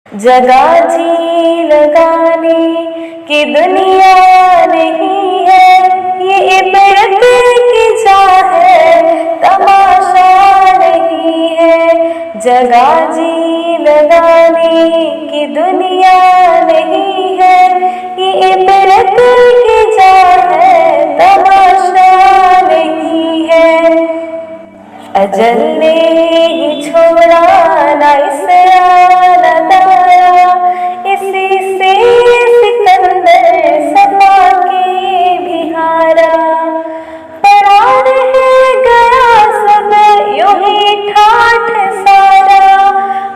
जगह जी लगाने की दुनिया नहीं है, ये इबरत की जा है, तमाशा नहीं है। जगह जी लगाने की दुनिया नहीं है, ये इबरत की जा है, तमाशा नहीं है। अजल ने ही छोड़ा ना इसे आना दाया, इसी से सिकंदर सपा के भी हारा। पड़ा रह गया सब यूं ही ठाठ सारा,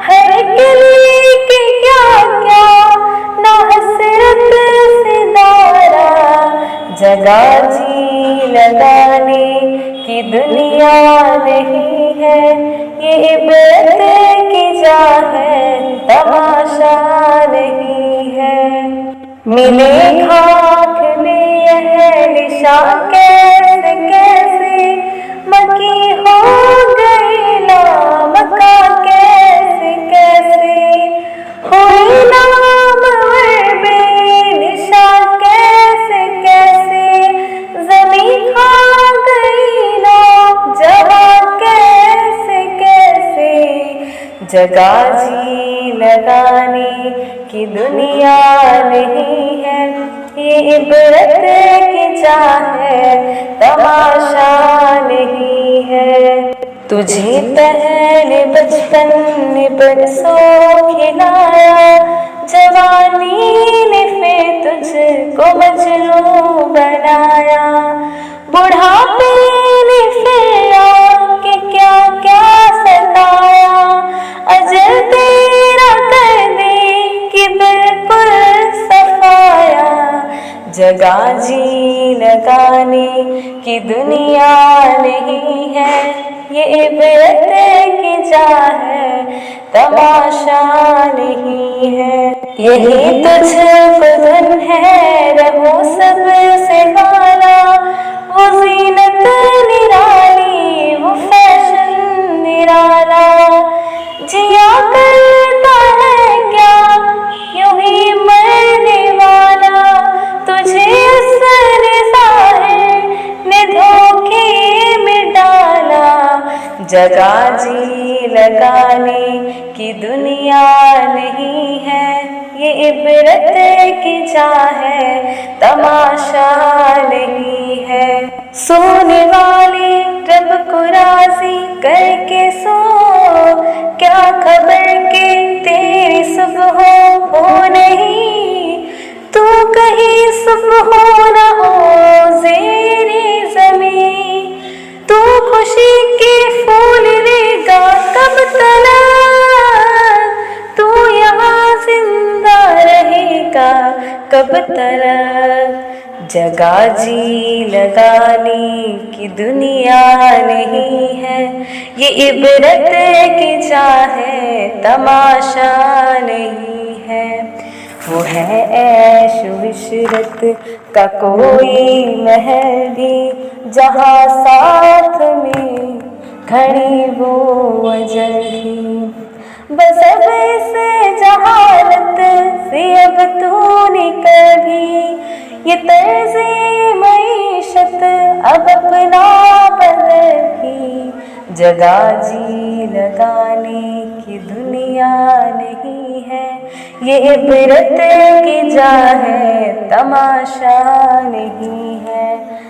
हर किले के क्या क्या ना हसरत से दारा। जगह जी लगाने की दुनिया नहीं है, ये इबरत की जा है, तमाशा नहीं है। मिले खाक में यह निशा कैसे कैसे, मकी हो गई नामका कैसे कैसे। हुई नामवर बेनिशा कैसे कैसे, ज़मीं खा गई ना जवां कैसे कैसे। जगह जी लगाने की दुनिया नहीं है, ये इबरत की जा है, तमाशा नहीं है। तुझे पहले बचपन ने बरसों खिलाया, जवानी ने फिर तुझको मजनू बनाया। बुढ़ापे ने फिर आके क्या क्या सताया, अजल तेरा कर दे कि बिल्कुल सफाया। जगह जी लगाने की दुनिया नहीं है, ये इबरत की जा है, तमाशा नहीं है। यही तुझको धन है रहो सबसे वाला, वो ज़ीनत निराली वो फैशन निराला। जिया करता है क्या यूं ही मरने वाला, तुझे असर ज़ाहिर ने धोखे में डाला। जगह जी लगाने की दुनिया नहीं है, ये इबरत की जा है, तमाशा नहीं है। सोने वाले रब को राज़ी करके सो, क्या खबर के तेरी सुबह हो नहीं। तू कहीं सुबह न हो ज़ेरे ज़मीं, तू खुशी के फूल लेगा कब तलक, तू यहाँ जिंदा रहेगा कब तलक। जगह जी लगाने की दुनिया नहीं है, ये इबरत की जा है, तमाशा नहीं है। वो है ऐश विशरत का कोई महल भी, जहाँ साथ में खड़ी वो अजल भी। बस अब से जहालत से अब तूने कभी, ये तर्ज़े मईशत अब अपना बदल भी। जगह जी लगाने की दुनिया नहीं है, ये इबरत की जा है, तमाशा नहीं है।